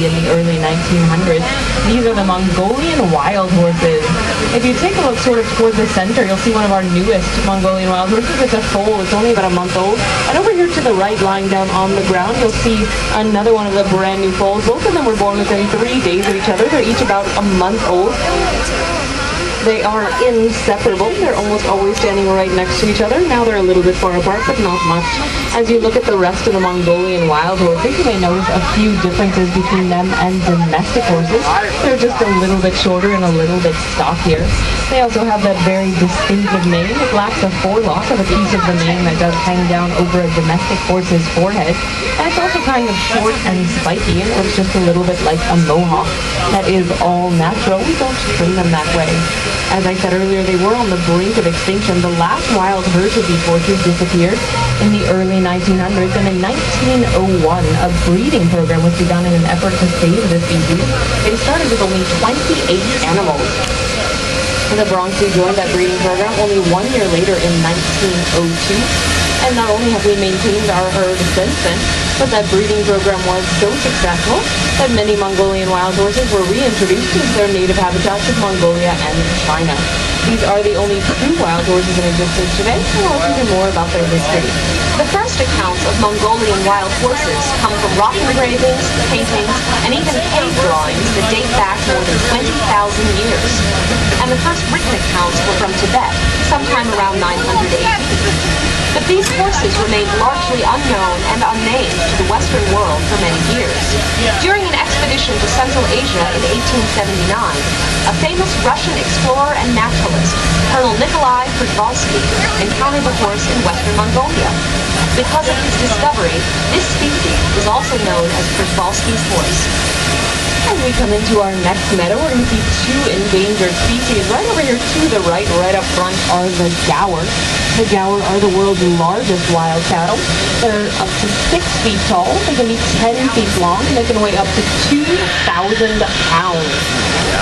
in the early 1900s. These are the Mongolian wild horses. If you take a look sort of toward the center, you'll see one of our newest Mongolian wild horses. It's a foal. It's only about a month old. And over here to the right, lying down on the ground, you'll see another one of the brand new foals. Both of them were born within 3 days of each other. They're each about a month old. They are inseparable. They're almost always standing right next to each other. Now they're a little bit far apart, but not much. As you look at the rest of the Mongolian wild horses, you may notice a few differences between them and domestic horses. They're just a little bit shorter and a little bit stockier. They also have that very distinctive mane. It lacks a forelock of a piece of the mane that does hang down over a domestic horse's forehead. And it's also kind of short and spiky, and looks just a little bit like a mohawk. That is all natural. We don't trim them that way. As I said earlier, they were on the brink of extinction. The last wild herds of these horses disappeared in the early 1900s, and in 1901, a breeding program was begun in an effort to save the species. They started with only 28 animals. The Bronx joined that breeding program only 1 year later in 1902. And not only have we maintained our herd since then, but that breeding program was so successful that many Mongolian wild horses were reintroduced to their native habitats of Mongolia and China. These are the only true wild horses in existence today, and we'll also hear more about their history. The first accounts of Mongolian wild horses come from rock engravings, paintings, and even cave drawings that date back more than 20,000 years. And the first written accounts were from Tibet, sometime around 900 AD. But these horses remained largely unknown and unnamed to the Western world for many years. During an expedition to Central Asia in 1879, a famous Russian explorer and naturalist, Colonel Nikolai Przewalski, encountered the horse in western Mongolia. Because of his discovery, this species is also known as Przewalski's horse. As we come into our next meadow, we're going to see two endangered species. Right over here to the right up front, are the gaur. The gaur are the world's largest wild cattle. They're up to 6 feet tall, they can be 10 feet long, and they can weigh up to 2,000 pounds.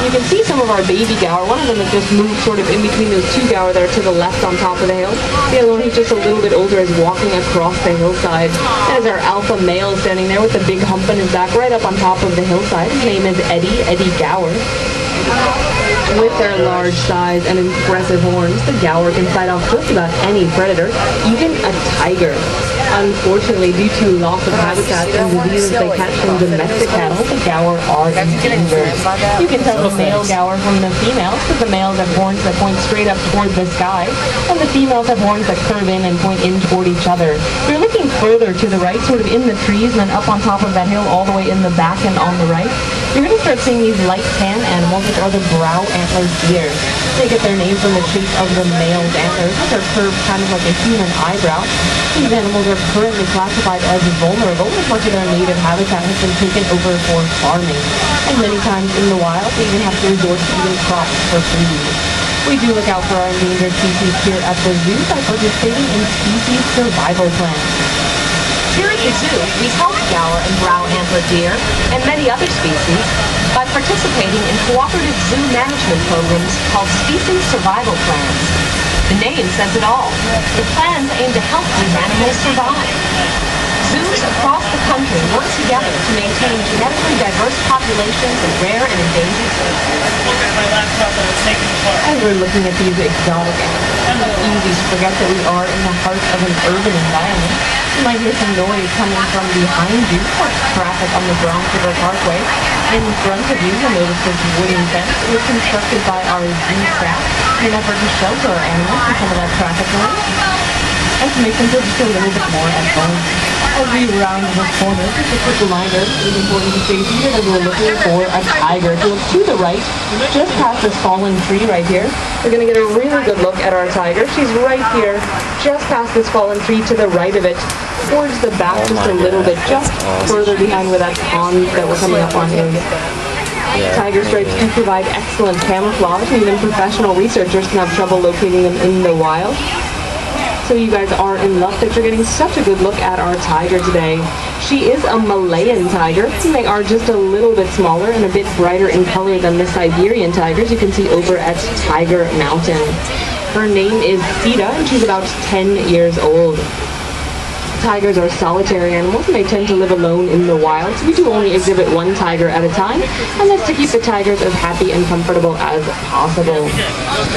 You can see some of our baby gaur. One of them has just moved sort of in between those two gaur that are to the left on top of the hill. The other one, who's just a little bit older, is walking across the hillside. That is our alpha male standing there with the big hump in his back right up on top of the hillside. His name is Eddie Gaur. With their large size and impressive horns, the gaur can fight off just about any predator, even a tiger. Unfortunately, due to loss of habitat and diseases they catch from domestic cattle, the gaur are endangered. You can tell the male gaur from the females, because the males have horns that point straight up toward the sky, and the females have horns that curve in and point in toward each other. If you're looking further to the right, sort of in the trees, and then up on top of that hill, all the way in the back and on the right, you're going to start seeing these light tan animals, which are the brow antler deer. They get their name from the shape of the male's antlers, which are curved kind of like a human eyebrow. These animals are currently classified as vulnerable, as much of their native habitat has been taken over for farming. And many times in the wild, they even have to resort to eating crops for food. We do look out for our endangered species here at the zoo by participating in species survival plans. Here at the zoo, we help gaur and brow antler deer and many other species by participating in cooperative zoo management programs called species survival plans. The name says it all. The plans aim to help these animals survive. Zoos across the country work together to maintain genetically diverse populations of rare and endangered species. As we're looking at these exotic animals, it's easy to forget that we are in the heart of an urban environment. You might hear some noise coming from behind you, or traffic on the Bronx River Parkway. In front of you, you'll notice this wooden fence. It was constructed by our zoo staff in an effort to shelter our animals from some of that traffic noise and to make them feel just a little bit more at home. As we round this corner, just a quick reminder, it is important to stay here that we're looking for a tiger. If you look to the right, just past this fallen tree right here, we're going to get a really good look at our tiger. She's right here, just past this fallen tree to the right of it, towards the back just a little bit, just further behind where that pond that we're coming up on is. Tiger stripes do provide excellent camouflage, and even professional researchers can have trouble locating them in the wild. So you guys are in luck that you're getting such a good look at our tiger today. She is a Malayan tiger. They are just a little bit smaller and a bit brighter in color than the Siberian tigers you can see over at Tiger Mountain. Her name is Sita, and she's about 10 years old. tigers are solitary animals and they tend to live alone in the wild, so we do only exhibit one tiger at a time, and that's to keep the tigers as happy and comfortable as possible.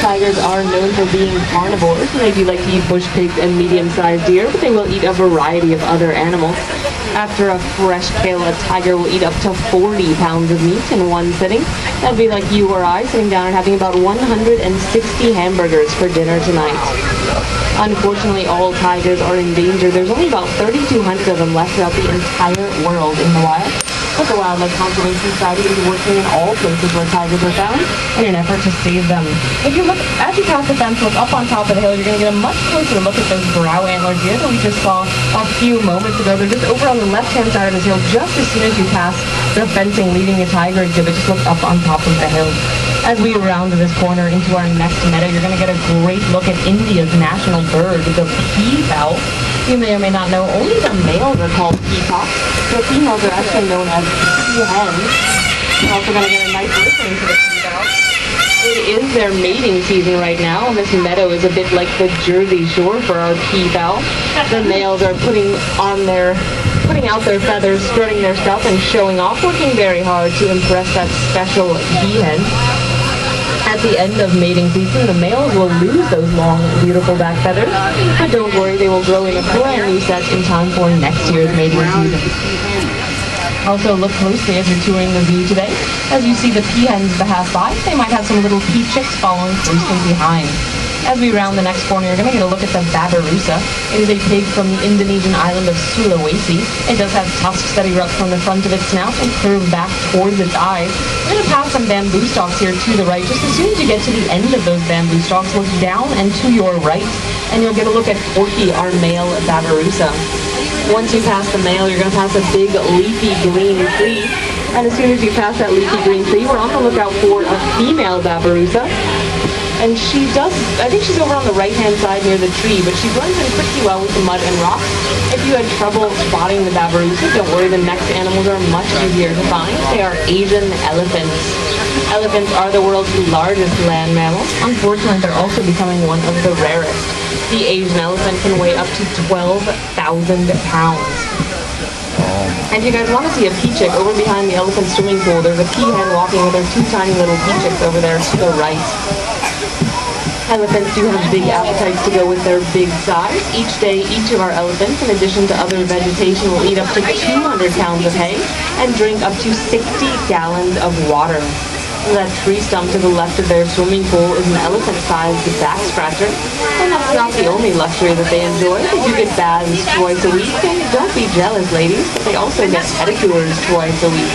Tigers are known for being carnivores, and they do like to eat bush pigs and medium-sized deer, but they will eat a variety of other animals. After a fresh kill, a tiger will eat up to 40 pounds of meat in one sitting. That'd be like you or I sitting down and having about 160 hamburgers for dinner tonight. Unfortunately, all tigers are endangered. There's only about 3,200 of them left throughout the entire world in the wild. But the Wildlife Conservation Society is working in all places where tigers are found in an effort to save them. If you look, as you pass the fence, look up on top of the hill, you're going to get a much closer look at those brow antler deer that we just saw a few moments ago. They're just over on the left-hand side of this hill, just as soon as you pass the fencing leading the tiger exhibit. Just look up on top of the hill. As we round this corner into our next meadow, you're going to get a great look at India's national bird, the peafowl. You may or may not know, only the males are called peacocks. The females are actually known as peahens. You're also going to get a nice listen to the peafowl. It is their mating season right now, and this meadow is a bit like the Jersey Shore for our peafowl. The males are putting out their feathers, strutting their stuff, and showing off, working very hard to impress that special peahen. At the end of mating season, the males will lose those long, beautiful back feathers, but don't worry, they will grow in a brand new set in time for next year's mating season. Also, look closely as you're touring the zoo today. As you see the peahens pass by, they might have some little pea chicks following closely behind. As we round the next corner, you're going to get a look at the babirusa. It is a pig from the Indonesian island of Sulawesi. It does have tusks that erupt from the front of its snout and curve back towards its eyes. We're going to pass some bamboo stalks here to the right. Just as soon as you get to the end of those bamboo stalks, look down and to your right, and you'll get a look at Forky, our male babirusa. Once you pass the male, you're going to pass a big leafy green tree. And as soon as you pass that leafy green tree, we're on the lookout for a female babirusa. And I think she's over on the right-hand side near the tree, but she blends in pretty well with the mud and rocks. If you had trouble spotting the babirusa, don't worry, the next animals are much easier to find. They are Asian elephants. Elephants are the world's largest land mammal. Unfortunately, they're also becoming one of the rarest. The Asian elephant can weigh up to 12,000 pounds. And if you guys want to see a pea chick, over behind the elephant swimming pool, there's a peahen walking with her two tiny little pea chicks over there to the right. Elephants do have big appetites to go with their big size. Each day, each of our elephants, in addition to other vegetation, will eat up to 200 pounds of hay and drink up to 60 gallons of water. That tree stump to the left of their swimming pool is an elephant-sized back scratcher, and that's not the only luxury that they enjoy. They do get baths twice a week, and don't be jealous, ladies, but they also get pedicures twice a week.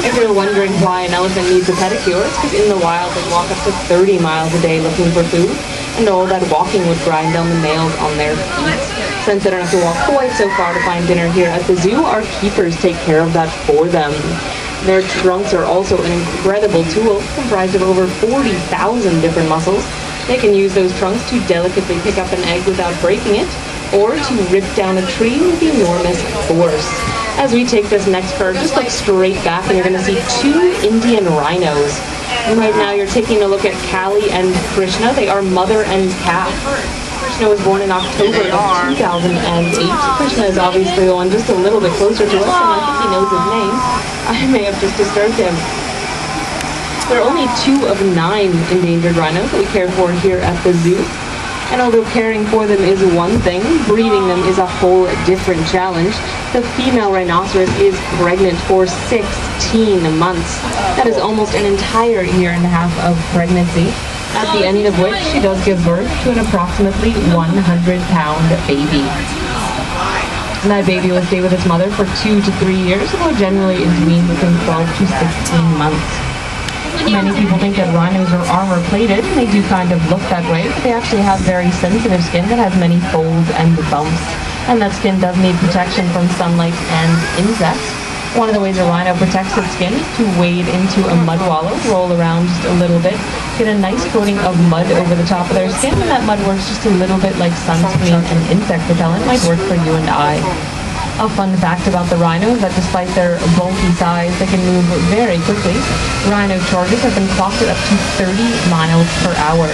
If you're wondering why an elephant needs a pedicure, it's because in the wild they walk up to 30 miles a day looking for food, and all that walking would grind down the nails on their feet. Since they don't have to walk quite so far to find dinner here at the zoo, our keepers take care of that for them. Their trunks are also an incredible tool, comprised of over 40,000 different muscles. They can use those trunks to delicately pick up an egg without breaking it, or to rip down a tree with enormous force. As we take this next curve, just look straight back and you're going to see two Indian rhinos. And right now you're taking a look at Kali and Krishna. They are mother and calf. Krishna was born in October of 2008. Krishna is obviously the one just a little bit closer to us, and I think he knows his name. I may have just disturbed him. There are only 2 of 9 endangered rhinos that we care for here at the zoo. And although caring for them is one thing, breeding them is a whole different challenge. The female rhinoceros is pregnant for 16 months. That is almost an entire year and a half of pregnancy, at the end of which she does give birth to an approximately 100-pound baby. And that baby will stay with its mother for 2 to 3 years and will generally intervene within 12 to 16 months. Many people think that rhinos are armor-plated, and they do kind of look that way, but they actually have very sensitive skin that has many folds and bumps. And that skin does need protection from sunlight and insects. One of the ways a rhino protects its skin is to wade into a mud wallow, roll around just a little bit, get a nice coating of mud over the top of their skin, and that mud works just a little bit like sunscreen and insect repellent. Might work for you and I. A fun fact about the rhino is that despite their bulky size, they can move very quickly. Rhino charges have been clocked at up to 30 miles per hour.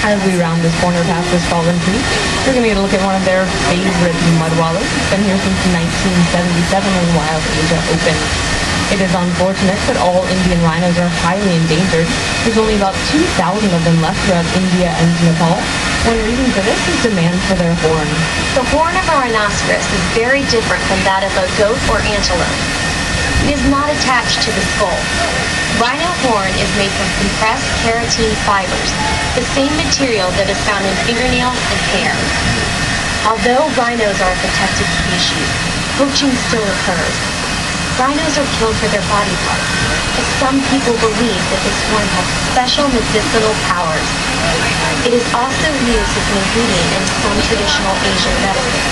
As we round this corner past this fallen tree, we're going to get a look at one of their favorite mud wallows. It's been here since 1977 when Wild Asia opened. It is unfortunate that all Indian rhinos are highly endangered. There's only about 2,000 of them left throughout India and Nepal. One reason for this is demand for their horn. The horn of a rhinoceros is very different from that of a goat or antelope. It is not attached to the skull. Rhino horn is made from compressed keratin fibers, the same material that is found in fingernails and hair. Although rhinos are a protected species, poaching still occurs. Rhinos are killed for their body parts, but some people believe that this horn has special medicinal powers. It is also used as an ingredient in some traditional Asian medicine,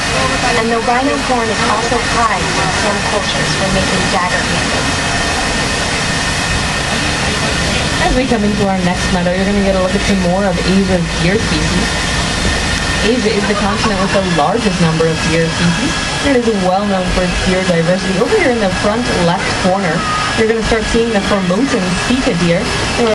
and the rhino horn is also prized in some cultures for making dagger handles. As we come into our next meadow, you're going to get a look at some more of Asia's deer species. Asia is the continent with the largest number of deer species. It is well known for its deer diversity. Over here in the front left corner, you're going to start seeing the Formosan Sika deer.